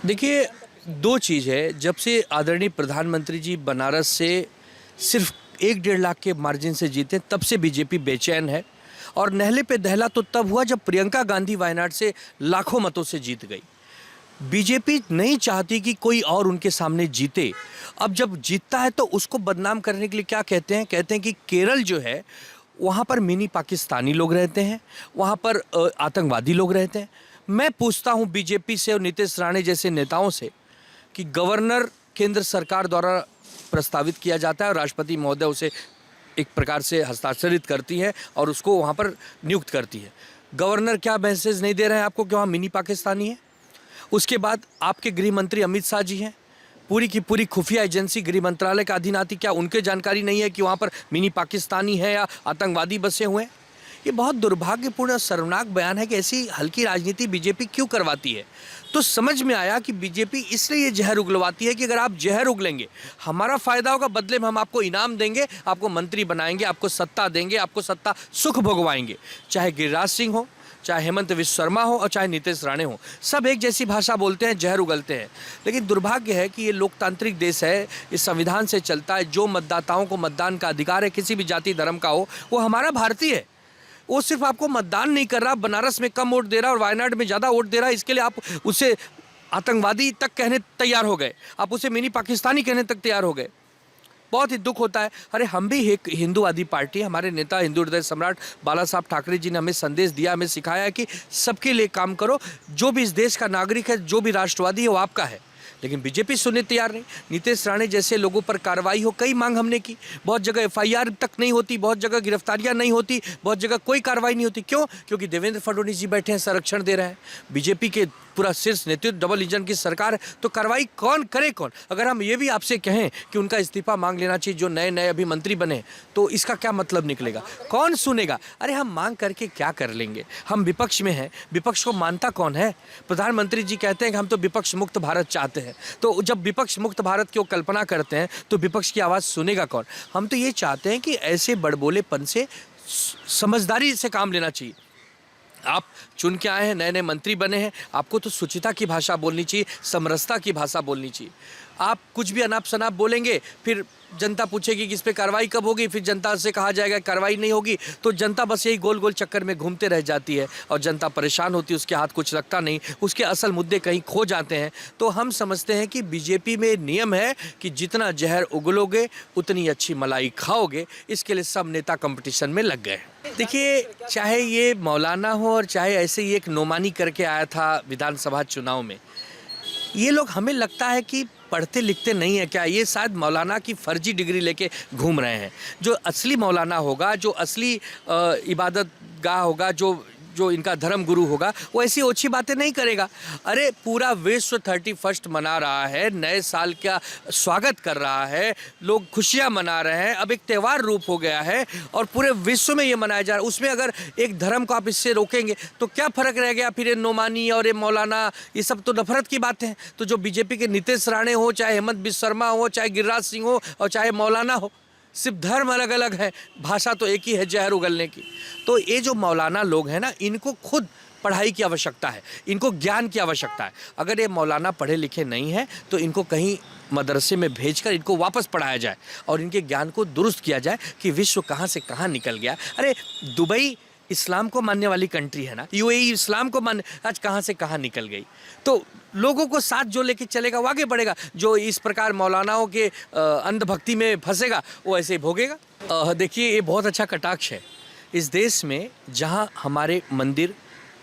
देखिए, 2 चीज़ है। जब से आदरणीय प्रधानमंत्री जी बनारस से सिर्फ 1-1.5 लाख के मार्जिन से जीते, तब से बीजेपी बेचैन है। और नहले पे दहला तो तब हुआ जब प्रियंका गांधी वायनाड से लाखों मतों से जीत गई। बीजेपी नहीं चाहती कि कोई और उनके सामने जीते। अब जब जीतता है तो उसको बदनाम करने के लिए क्या कहते हैं? कहते हैं कि केरल जो है, वहाँ पर मिनी पाकिस्तानी लोग रहते हैं, वहाँ पर आतंकवादी लोग रहते हैं। मैं पूछता हूँ बीजेपी से और नीतीश राणे जैसे नेताओं से कि गवर्नर केंद्र सरकार द्वारा प्रस्तावित किया जाता है और राष्ट्रपति महोदय उसे एक प्रकार से हस्ताक्षरित करती है और उसको वहाँ पर नियुक्त करती है। गवर्नर क्या मैसेज नहीं दे रहे हैं आपको कि वहाँ मिनी पाकिस्तानी है? उसके बाद आपके गृह मंत्री अमित शाह जी हैं, पूरी की पूरी खुफिया एजेंसी गृह मंत्रालय का अधीन आती, क्या उनके जानकारी नहीं है कि वहाँ पर मिनी पाकिस्तानी है या आतंकवादी बसे हुए हैं? ये बहुत दुर्भाग्यपूर्ण और शर्मनाक बयान है कि ऐसी हल्की राजनीति बीजेपी क्यों करवाती है। तो समझ में आया कि बीजेपी इसलिए ये जहर उगलवाती है कि अगर आप जहर उगलेंगे, हमारा फायदा होगा, बदले में हम आपको इनाम देंगे, आपको मंत्री बनाएंगे, आपको सत्ता देंगे, आपको सत्ता सुख भोगवाएंगे। चाहे गिरिराज सिंह हो, चाहे हेमंत विश्व शर्मा हो और चाहे नीतीश राणे हो, सब एक जैसी भाषा बोलते हैं, जहर उगलते हैं। लेकिन दुर्भाग्य है कि ये लोकतांत्रिक देश है, इस संविधान से चलता है। जो मतदाताओं को मतदान का अधिकार है, किसी भी जाति धर्म का हो, वो हमारा भारतीय है। वो सिर्फ आपको मतदान नहीं कर रहा, बनारस में कम वोट दे रहा और वायनाड में ज़्यादा वोट दे रहा है, इसके लिए आप उसे आतंकवादी तक कहने तैयार हो गए, आप उसे मिनी पाकिस्तानी कहने तक तैयार हो गए। बहुत ही दुख होता है। अरे हम भी एक हिंदूवादी पार्टी, हमारे नेता हिंदू हृदय सम्राट बाला साहब ठाकरे जी ने हमें संदेश दिया, हमें सिखाया है कि सबके लिए काम करो, जो भी इस देश का नागरिक है, जो भी राष्ट्रवादी है, वो आपका है। लेकिन बीजेपी सुनने तैयार नहीं। नीतीश राणे जैसे लोगों पर कार्रवाई हो, कई मांग हमने की, बहुत जगह एफआईआर तक नहीं होती, बहुत जगह गिरफ्तारियां नहीं होती, बहुत जगह कोई कार्रवाई नहीं होती। क्यों? क्योंकि देवेंद्र फडणवीस जी बैठे हैं, संरक्षण दे रहे हैं। बीजेपी के पूरा शीर्ष नेतृत्व, डबल इंजन की सरकार है, तो कार्रवाई कौन करे कौन? अगर हम ये भी आपसे कहें कि उनका इस्तीफा मांग लेना चाहिए, जो नए नए अभी मंत्री बने, तो इसका क्या मतलब निकलेगा? कौन सुनेगा? अरे हम मांग करके क्या कर लेंगे? हम विपक्ष में हैं, विपक्ष को मानता कौन है? प्रधानमंत्री जी कहते हैं कि हम तो विपक्ष मुक्त भारत चाहते हैं। तो जब विपक्ष मुक्त भारत की कल्पना करते हैं तो विपक्ष की आवाज़ सुनेगा कौन? हम तो ये चाहते हैं कि ऐसे बड़बोलेपन से समझदारी से काम लेना चाहिए। आप चुन के आए हैं, नए नए मंत्री बने हैं, आपको तो सुचिता की भाषा बोलनी चाहिए, समरसता की भाषा बोलनी चाहिए। आप कुछ भी अनाप शनाप बोलेंगे, फिर जनता पूछेगी कि इस पे कार्रवाई कब होगी, फिर जनता से कहा जाएगा कार्रवाई नहीं होगी, तो जनता बस यही गोल गोल चक्कर में घूमते रह जाती है और जनता परेशान होती है, उसके हाथ कुछ लगता नहीं, उसके असल मुद्दे कहीं खो जाते हैं। तो हम समझते हैं कि बीजेपी में नियम है कि जितना जहर उगलोगे उतनी अच्छी मलाई खाओगे। इसके लिए सब नेता कंपटीशन में लग गए। देखिए, चाहे ये मौलाना हो और चाहे ऐसे ही एक नोमानी करके आया था विधानसभा चुनाव में, ये लोग हमें लगता है कि पढ़ते लिखते नहीं है क्या? ये शायद मौलाना की फर्जी डिग्री लेके घूम रहे हैं। जो असली मौलाना होगा, जो असली इबादत गाह होगा, जो इनका धर्म गुरु होगा, वो ऐसी ओछी बातें नहीं करेगा। अरे पूरा विश्व 31 मना रहा है, नए साल का स्वागत कर रहा है, लोग खुशियां मना रहे हैं, अब एक त्यौहार रूप हो गया है और पूरे विश्व में ये मनाया जा रहा है। उसमें अगर एक धर्म को आप इससे रोकेंगे तो क्या फ़र्क रह गया? फिर ये नोमानी और ये मौलाना, ये सब तो नफरत की बातें हैं। तो जो बीजेपी के नीतीश राणे हो, चाहे हेमंत बिस्व शर्मा हो, चाहे गिरिराज सिंह हो और चाहे मौलाना हो, सिर्फ धर्म अलग अलग है, भाषा तो एक ही है, जहर उगलने की। तो ये जो मौलाना लोग हैं ना, इनको खुद पढ़ाई की आवश्यकता है, इनको ज्ञान की आवश्यकता है। अगर ये मौलाना पढ़े लिखे नहीं हैं तो इनको कहीं मदरसे में भेजकर इनको वापस पढ़ाया जाए और इनके ज्ञान को दुरुस्त किया जाए कि विश्व कहाँ से कहाँ निकल गया। अरे दुबई इस्लाम को मानने वाली कंट्री है ना, यूएई इस्लाम को मान, आज कहाँ से कहाँ निकल गई। तो लोगों को साथ जो लेके चलेगा वो आगे बढ़ेगा, जो इस प्रकार मौलानाओं के अंधभक्ति में फंसेगा वो ऐसे ही भोगेगा। देखिए, ये बहुत अच्छा कटाक्ष है। इस देश में जहाँ हमारे मंदिर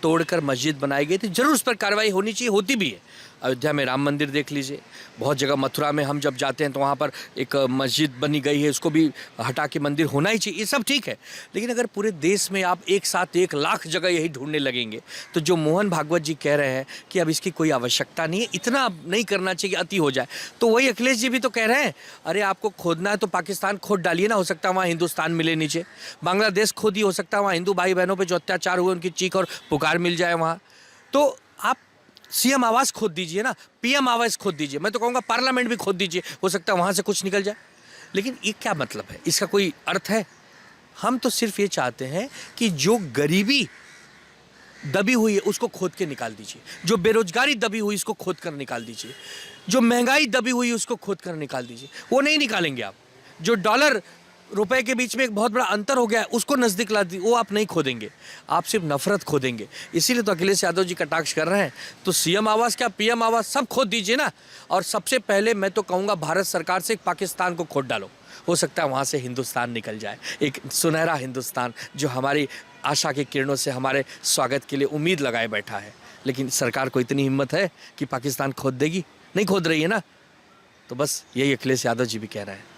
तोड़कर मस्जिद बनाई गई थी, जरूर उस पर कार्रवाई होनी चाहिए, होती भी है। अयोध्या में राम मंदिर देख लीजिए, बहुत जगह मथुरा में हम जब जाते हैं तो वहाँ पर एक मस्जिद बनी गई है, उसको भी हटा के मंदिर होना ही चाहिए, ये सब ठीक है। लेकिन अगर पूरे देश में आप एक साथ 1 लाख जगह यही ढूंढने लगेंगे तो जो मोहन भागवत जी कह रहे हैं कि अब इसकी कोई आवश्यकता नहीं है, इतना नहीं करना चाहिए, अति हो जाए, तो वही अखिलेश जी भी तो कह रहे हैं। अरे आपको खोदना है तो पाकिस्तान खोद डालिए ना, हो सकता है वहाँ हिंदुस्तान मिले नीचे। बांग्लादेश खोद ही, हो सकता है वहाँ हिंदू भाई बहनों पर जो अत्याचार हुए उनकी चीख और पुकार मिल जाए वहाँ। तो आप सीएम आवास खोद दीजिए ना, पीएम आवास खोद दीजिए, मैं तो कहूँगा पार्लियामेंट भी खोद दीजिए, हो सकता है वहाँ से कुछ निकल जाए। लेकिन ये क्या मतलब है? इसका कोई अर्थ है? हम तो सिर्फ ये चाहते हैं कि जो गरीबी दबी हुई है उसको खोद के निकाल दीजिए, जो बेरोजगारी दबी हुई इसको खोद कर निकाल दीजिए, जो महंगाई दबी हुई उसको खोद कर निकाल दीजिए। वो नहीं निकालेंगे आप। जो डॉलर रुपए के बीच में एक बहुत बड़ा अंतर हो गया है उसको नज़दीक ला दी, वो आप नहीं खोदेंगे, आप सिर्फ नफरत खोदेंगे। इसीलिए तो अखिलेश यादव जी कटाक्ष कर रहे हैं। तो सीएम आवास क्या पीएम आवास सब खोद दीजिए ना। और सबसे पहले मैं तो कहूँगा भारत सरकार से पाकिस्तान को खोद डालो, हो सकता है वहाँ से हिंदुस्तान निकल जाए, एक सुनहरा हिंदुस्तान जो हमारी आशा की किरणों से हमारे स्वागत के लिए उम्मीद लगाए बैठा है। लेकिन सरकार को इतनी हिम्मत है कि पाकिस्तान खोद देगी? नहीं खोद रही है ना। तो बस यही अखिलेश यादव जी भी कह रहे हैं।